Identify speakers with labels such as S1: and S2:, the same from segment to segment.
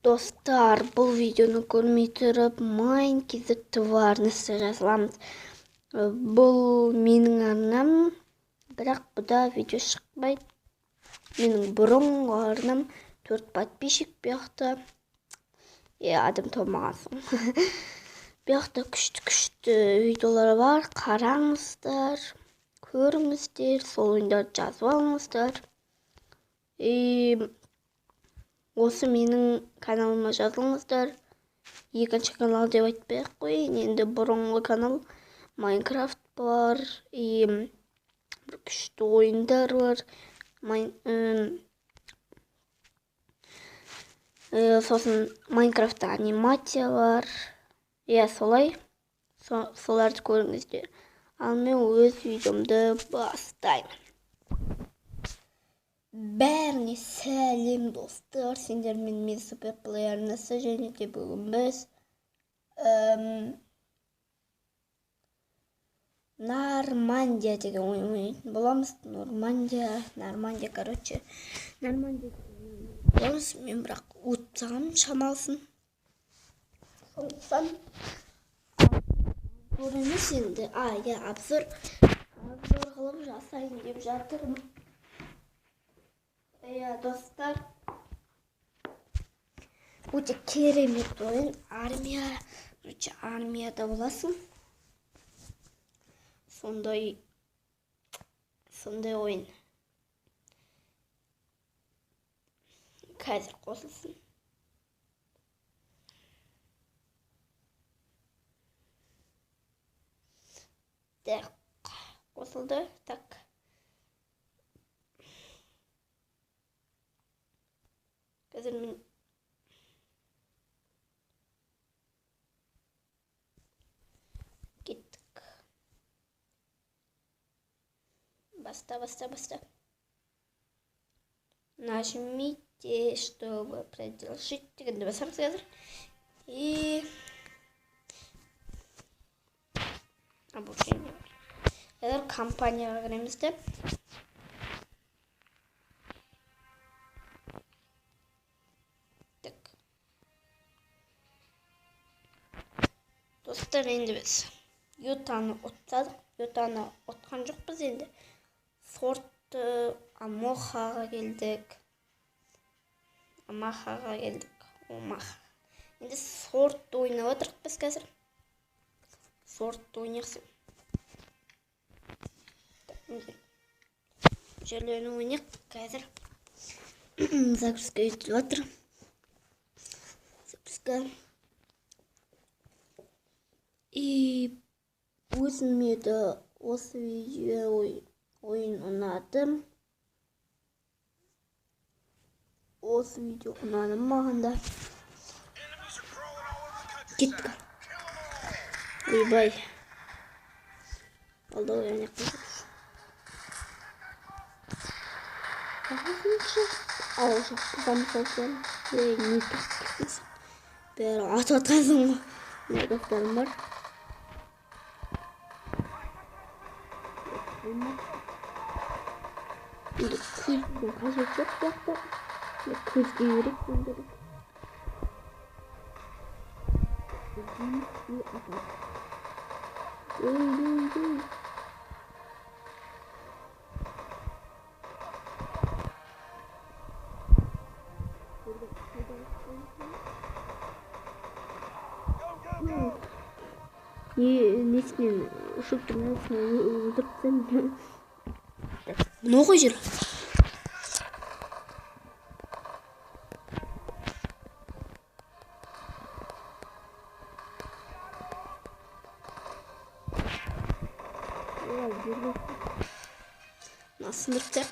S1: Достар, бұл видеоны көрмей тұрып, Майнкрафт варнасы жазыламыз. Бұл менің арнам, бірақ бұда видео шықпайды. Менің бұрынғы арнам 4 подписчик бияқта. Адам толмаған соң. Бияқта күшті видеолар бар. Қараңыздар, көріңіздер, сол ойындарды жазып алыңыздар. Осы менің каналыма жазылыңыздар. Екінші канал деп айтпай-ақ қояйын. Енді бұрынғы канал Майнкрафт бар. Бір күшті ойындар бар. Сосын Майнкрафтта анимация бар. Солай. Соларды көріңіздер. Ал мен өз видеомды бастаймын. Бәріне сәлем достар, сендермен мен суперплей арнасы, және де бүгін біз Нормандия деген ойын ойнайтын боламыз. Нормандия, короче. Нормандия боламыз. Мен бірақ ұтсам шамалсын. Сондықтан көріңіз енді. Обзор қылып жасайын деп жатырмын. Достар, өте керемет ойын. Армияда боласың. Сондай ойын. Қазір қосылсын. Қосылды. Так. Қазір мен кеттік. Баста. Нажмите, чтобы продолжить. Дегенді басамыз қазір. И обучение. Қазір компанияға кіреміз деп. Достар, енді біз Ютаны ұттадық. Ютаны ұтқан жоқпыз енді. Сорты Амахаға келдік. Енді сорт ойнап отырық біз қазір. Сорт ойнақсың. Жерлені ойнақ қазір. Загрузка өтіп отыр. Загрузка. И өзіме де осы видео ойын ұнады. Осы видео ұнады мағанда. Кеттік. Ойбай. Алда ойын яқтың. Замысалсам. Не кеттіңіз. Бәрі атып атқансың ғой. Мына достарым бар. Енді көздің қажет жоқ сияқты. Көзге керек көндіріп. Несінен ұшып тұрмайсың, ұлдыртсын. Мұны ғой жер. Сындыртақ.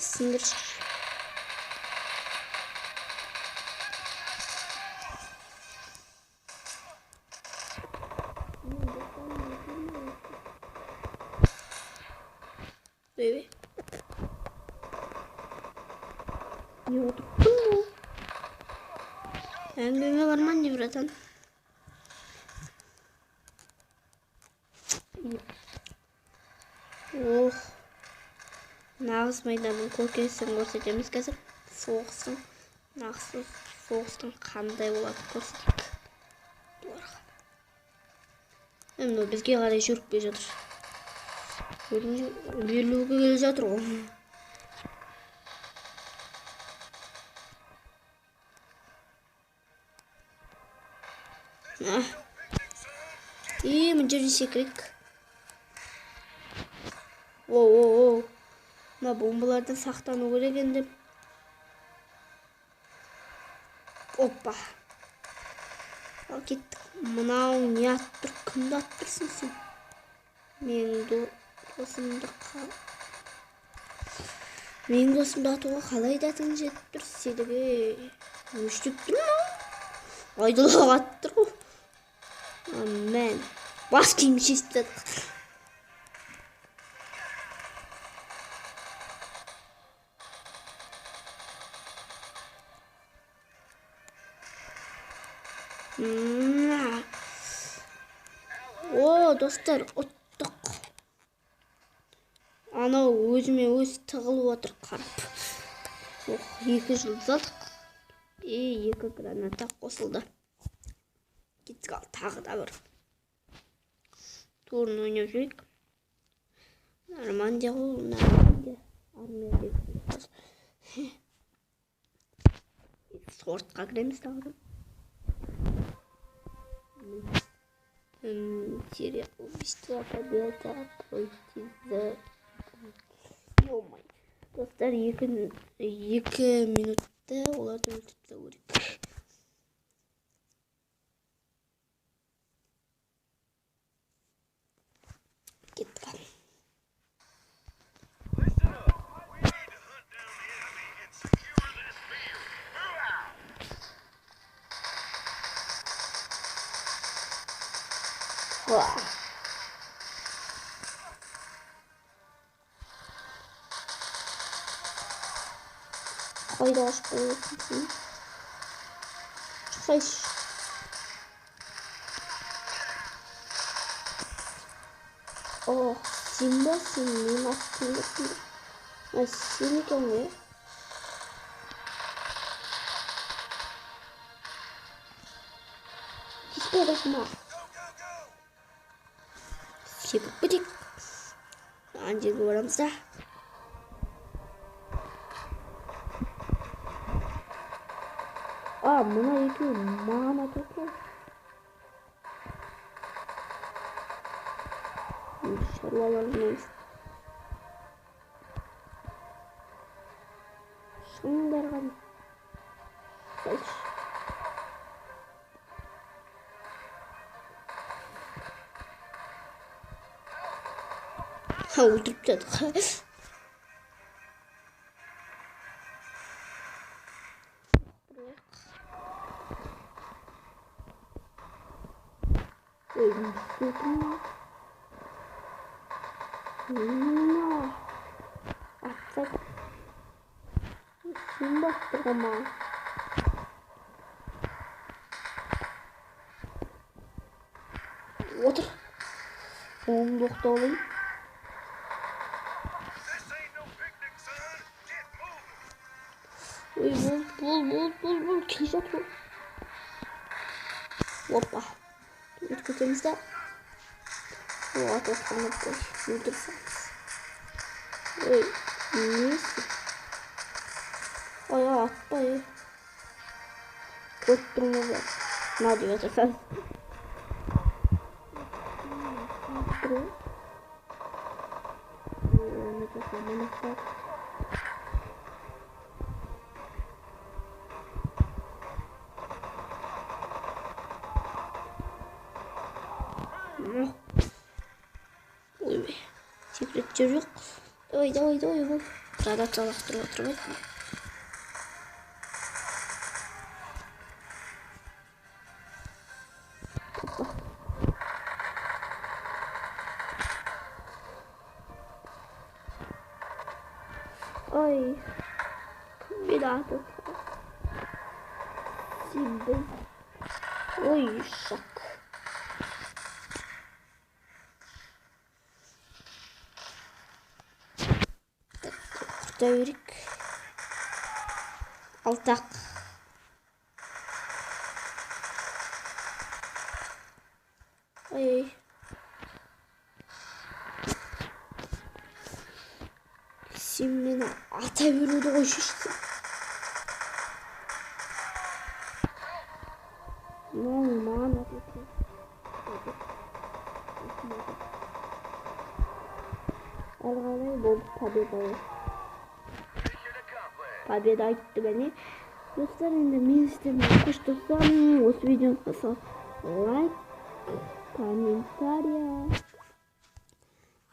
S1: Сындыр. Бебе. Не отырттың ғой? Әңгіме бар ма не братан? Nağız meydanın korkuyorsun, görseteceğimiz kızım. Soğuksun. Нақсы соғыстың қандай болады көрсетейік бұларға. Мына бізге қарай жүріп келе жатыр. Берілуге келе жатыр ғой. Мына жерден секірейік. Оу. Мына бомбалардан сақтану керек енді. Оппа. Ал кеттік. Мынау не атып тұр? Кімді атып тұрсың сен? Менің досымды атуға қалай дәтің жетіп тұр? Селіге өштіп тұр ма? Айдалаға атып тұр ғой. Мен бас киім шешіп тадық. О, достар, ұттық. Анау өзіме өз тығылып отыр қарап. 2 жұлдыз алдық. 2 граната қосылды. Кеттік ал тағы да бір. Турын ойнап жүрейік. Нормандия ғой, Нормандия. Армия деп. Сортқа кіреміз тағы. Серия убийства победа против Ё-моё. Достар 2 минутта оларды өлтіріп тастау керек. Кеттік. Қайда ашып қойып сен? Шықайшы. Сен ба сен мен аттың. Сен екен ғой. Теспей қосма. Секіп бітек. Ана жерге барамыз да. Мына екеуі маған атып тұр. Шаруаларымыз. Шыңдар ғана. Қайшы. Өлтіріп тадық. Атсақ. Сен бақтырға ма? Отыр. Оңды оқтауылайым. Бол, келе жатыр. Опа. Өткіземіз да. Атып өлтірсеміз. Несі? Атпай. Көріп тұрмыз ба? На деп жатырсаңыз. Ойбай, секреттер жоқ. Давай. Гранат лақтырып отырмай. Ой, кіммен атып. Сенбей. Ой, шақ. Құрта берейік. Алтақ. Ай. Сен мені ата беруді қойшышсың. Маған атасы. Әлғалай болды победа. Победа айтты бәне. Достар, енді мен сіздермен қоштассам, осы видеоны қоса лайк, комментария,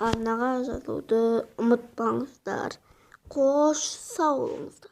S1: арнаға жазуды ұмытпаңыздар. Қош сау болыңыздар.